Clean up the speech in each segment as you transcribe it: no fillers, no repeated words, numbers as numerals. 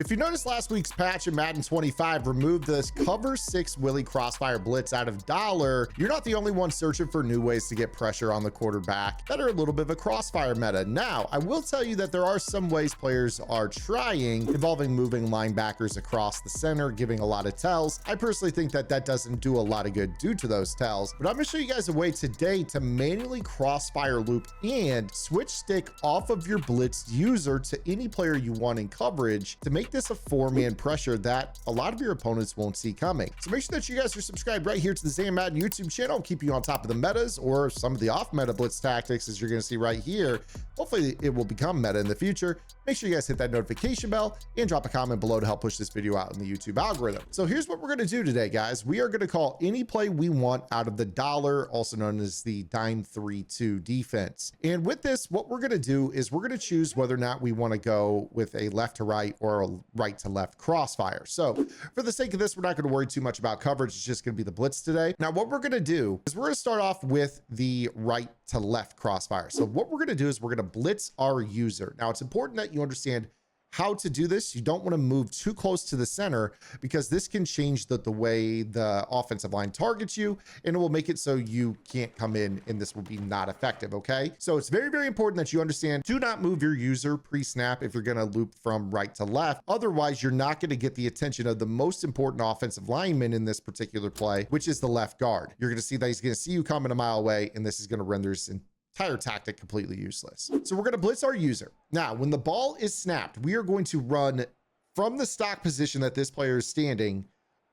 If you noticed, last week's patch in Madden 25 removed this cover 6 Willie Crossfire blitz out of Dollar, you're not the only one searching for new ways to get pressure on the quarterback that are a little bit of a crossfire meta. Now, I will tell you that there are some ways players are trying, involving moving linebackers across the center, giving a lot of tells. I personally think that that doesn't do a lot of good due to those tells, but I'm gonna show you guys a way today to manually crossfire loop and switch stick off of your blitzed user to any player you want in coverage to make this a 4-man pressure that a lot of your opponents won't see coming. So make sure that you guys are subscribed right here to the Zan Madden YouTube channel, keep you on top of the metas or some of the off meta blitz tactics, as you're going to see right here. Hopefully it will become meta in the future. Make sure you guys hit that notification bell and drop a comment below to help push this video out in the YouTube algorithm. So here's what we're going to do today, guys. We are going to call any play we want out of the Dollar, also known as the Dime 3-2 defense. And with this, what we're going to do is we're going to choose whether or not we want to go with a left to right or a right to left crossfire. So for the sake of this, we're not going to worry too much about coverage. It's just going to be the blitz today. Now, what we're going to do is we're going to start off with the right to left crossfire. So what we're going to do is we're going to blitz our user. Now, it's important that you understand how to do this. You don't want to move too close to the center because this can change the way the offensive line targets you, and it will make it so you can't come in and this will be not effective. Okay, so it's very, very important that you understand, do not move your user pre-snap if you're going to loop from right to left. Otherwise, you're not going to get the attention of the most important offensive lineman in this particular play, which is the left guard. You're going to see that he's going to see you coming a mile away, and this is going to render his entire tactic completely useless. So we're going to blitz our user. Now, when the ball is snapped, we are going to run from the stock position that this player is standing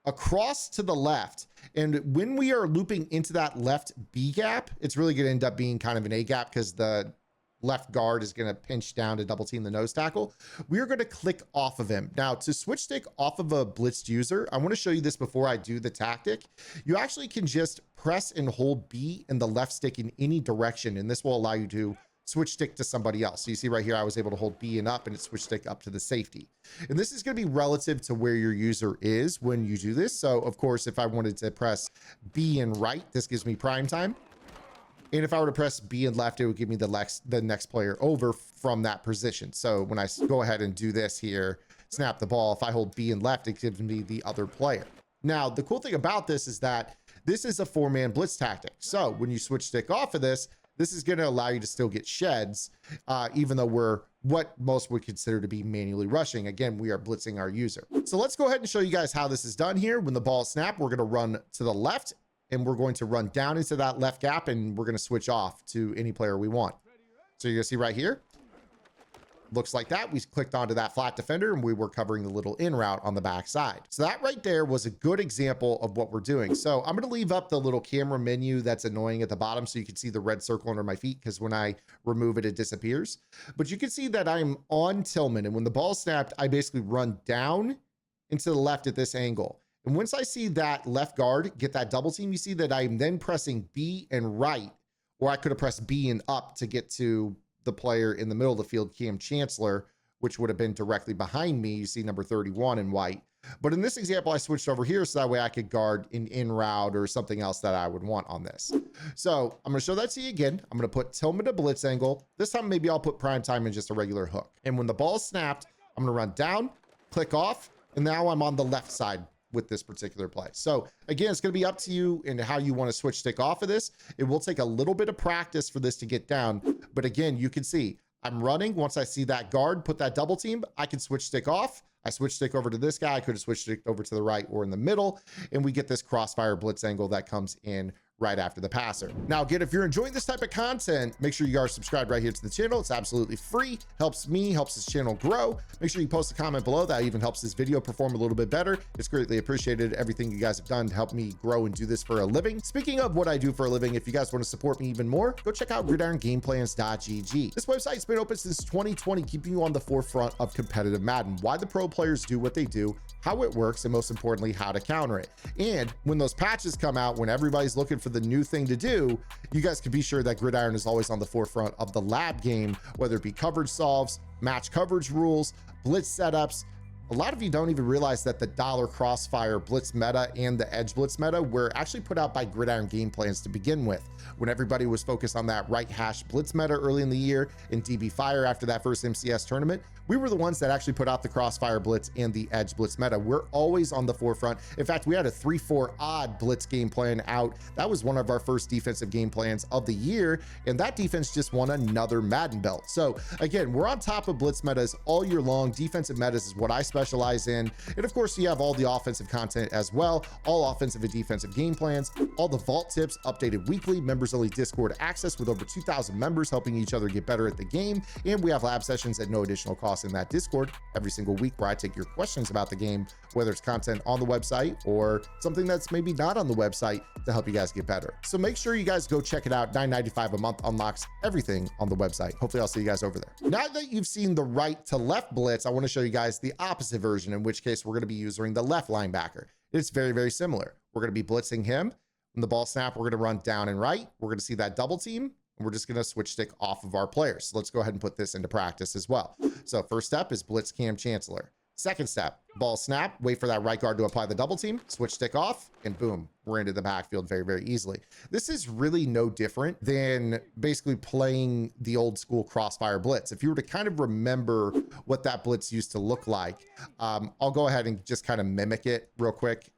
across to the left. And when we are looping into that left B gap, it's really going to end up being kind of an A gap because the left guard is going to pinch down to double team the nose tackle. We are going to click off of him. Now, to switch stick off of a blitzed user, I want to show you this before I do the tactic. You actually can just press and hold B and the left stick in any direction, and this will allow you to switch stick to somebody else. So you see right here, I was able to hold B and up, and it switch stick up to the safety. And this is going to be relative to where your user is when you do this. So of course, if I wanted to press B and right, this gives me prime time. And if I were to press B and left, it would give me the next player over from that position. So when I go ahead and do this here, snap the ball, if I hold B and left, it gives me the other player. Now, the cool thing about this is that this is a 4-man blitz tactic. So when you switch stick off of this, this is going to allow you to still get sheds, even though we're what most would consider to be manually rushing. Again, we are blitzing our user. So let's go ahead and show you guys how this is done here. When the ball is snapped, we're going to run to the left, and we're going to run down into that left gap, and we're going to switch off to any player we want. So you're going to see right here, looks like that. We clicked onto that flat defender, and we were covering the little in route on the back side. So that right there was a good example of what we're doing. So I'm going to leave up the little camera menu that's annoying at the bottom so you can see the red circle under my feet, because when I remove it, it disappears. But you can see that I'm on Tillman, and when the ball snapped, I basically run down into the left at this angle. And once I see that left guard get that double team, you see that I'm then pressing B and right, or I could have pressed B and up to get to the player in the middle of the field, Cam Chancellor, which would have been directly behind me. You see number 31 in white. But in this example, I switched over here so that way I could guard an in route or something else that I would want on this. So I'm going to show that to you again. I'm going to put Tillman to blitz angle. This time, maybe I'll put prime time in just a regular hook. And when the ball is snapped, I'm going to run down, click off, and now I'm on the left side with this particular play. So again, it's going to be up to you and how you want to switch stick off of this. It will take a little bit of practice for this to get down. But again, you can see I'm running. Once I see that guard put that double team, I can switch stick off. I switch stick over to this guy. I could have switched stick over to the right or in the middle, and we get this crossfire blitz angle that comes in right after the passer. Now, again, if you're enjoying this type of content, make sure you are subscribed right here to the channel. It's absolutely free, helps me, helps this channel grow. Make sure you post a comment below. That even helps this video perform a little bit better. It's greatly appreciated, everything you guys have done to help me grow and do this for a living. Speaking of what I do for a living, if you guys want to support me even more, go check out gridirongameplans.gg. This website's been open since 2020, keeping you on the forefront of competitive Madden, why the pro players do what they do, how it works, and most importantly, how to counter it. And when those patches come out, when everybody's looking for the new thing to do, you guys can be sure that Gridiron is always on the forefront of the lab game, whether it be coverage solves, match coverage rules, blitz setups, a lot of you don't even realize that the dollar crossfire blitz meta and the edge blitz meta were actually put out by Gridiron Game Plans to begin with. When everybody was focused on that right hash blitz meta early in the year in DB Fire after that first MCS tournament, we were the ones that actually put out the crossfire blitz and the edge blitz meta. We're always on the forefront. In fact, we had a 3-4 odd blitz game plan out. That was one of our first defensive game plans of the year, and that defense just won another Madden belt. So again, we're on top of blitz metas all year long. Defensive metas is what I specialize in. And of course, you have all the offensive content as well, all offensive and defensive game plans, all the vault tips updated weekly, members only Discord access with over 2,000 members helping each other get better at the game. And we have lab sessions at no additional cost in that Discord every single week where I take your questions about the game, whether it's content on the website or something that's maybe not on the website, to help you guys get better. So make sure you guys go check it out. $9.95 a month unlocks everything on the website. Hopefully I'll see you guys over there. Now that you've seen the right to left blitz, I want to show you guys the opposite version, in which case we're going to be using the left linebacker. It's very, very similar. We're going to be blitzing him. When the ball snap, we're going to run down and right. We're going to see that double team, and we're just going to switch stick off of our players. So let's go ahead and put this into practice as well. So first step is blitz Cam Chancellor. Second step, ball snap, wait for that right guard to apply the double team, switch stick off, and boom, we're into the backfield very, very easily. This is really no different than basically playing the old school crossfire blitz. If you were to kind of remember what that blitz used to look like, I'll go ahead and just kind of mimic it real quick.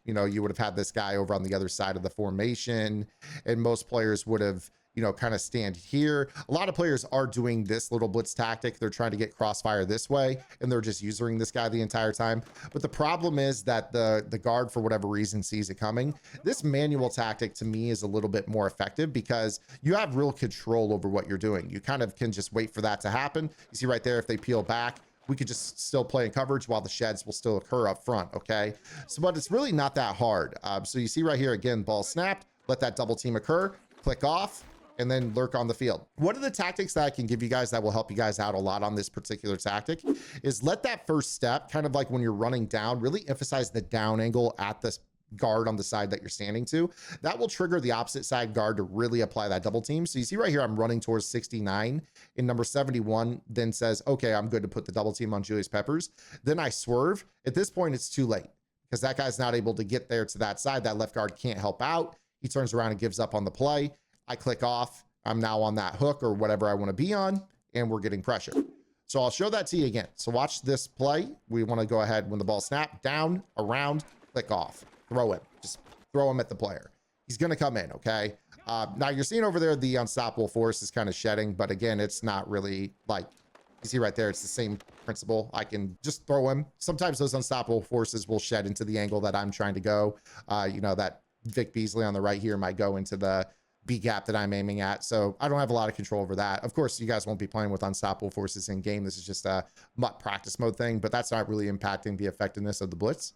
You know, you would have had this guy over on the other side of the formation, and most players would have, you know, kind of stand here. A lot of players are doing this little blitz tactic. They're trying to get crossfire this way, and they're just using this guy the entire time. But the problem is that the guard, for whatever reason, sees it coming. This manual tactic to me is a little bit more effective because you have real control over what you're doing. You kind of can just wait for that to happen. You see right there, if they peel back, we could just still play in coverage while the sheds will still occur up front. Okay. So, but it's really not that hard. So you see right here, again, ball snapped, let that double team occur, click off, and then lurk on the field. One of the tactics that I can give you guys that will help you guys out a lot on this particular tactic is let that first step, kind of like when you're running down, really emphasize the down angle at the guard on the side that you're standing to. That will trigger the opposite side guard to really apply that double team. So you see right here, I'm running towards 69, and number 71 then says, okay, I'm good to put the double team on Julius Peppers. Then I swerve. At this point, it's too late because that guy's not able to get there to that side. That left guard can't help out. He turns around and gives up on the play. I click off. I'm now on that hook or whatever I want to be on, and we're getting pressure. So I'll show that to you again. So watch this play. We want to go ahead when the ball snapped, down, around, click off, throw him. Just throw him at the player. He's going to come in, okay? Now you're seeing over there the unstoppable force is kind of shedding, but again, it's not really like, you see right there, it's the same principle. I can just throw him. Sometimes those unstoppable forces will shed into the angle that I'm trying to go. You know, that Vic Beasley on the right here might go into the B gap that I'm aiming at. So I don't have a lot of control over that. Of course, you guys won't be playing with unstoppable forces in game. This is just a MUT practice mode thing, but that's not really impacting the effectiveness of the blitz.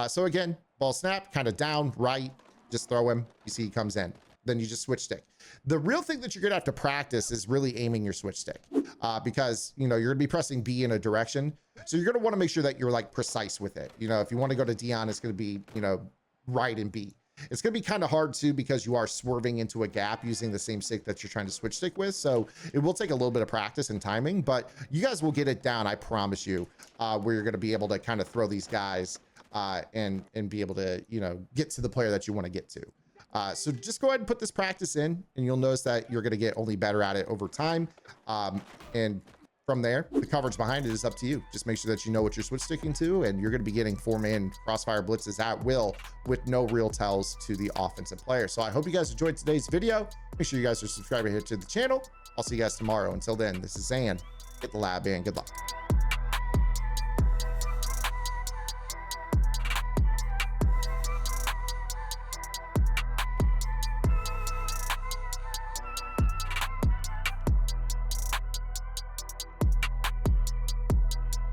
So again, ball snap, kind of down, right, just throw him. You see he comes in. Then you just switch stick. The real thing that you're gonna have to practice is really aiming your switch stick because, you know, you're gonna be pressing B in a direction. So you're gonna wanna make sure that you're like precise with it. You know, if you wanna go to Dion, it's gonna be, you know, right and B. It's going to be kind of hard too because you are swerving into a gap using the same stick that you're trying to switch stick with. So it will take a little bit of practice and timing, but you guys will get it down, I promise you, where you're going to be able to kind of throw these guys and be able to, you know, get to the player that you want to get to. So just go ahead and put this practice in, and you'll notice that you're going to get only better at it over time. And from there, the coverage behind it is up to you. Just make sure that you know what you're switch sticking to, and you're going to be getting 4-man crossfire blitzes at will with no real tells to the offensive player. So I hope you guys enjoyed today's video. Make sure you guys are subscribing here to the channel. I'll see you guys tomorrow. Until then, this is Zan. Hit the lab and good luck.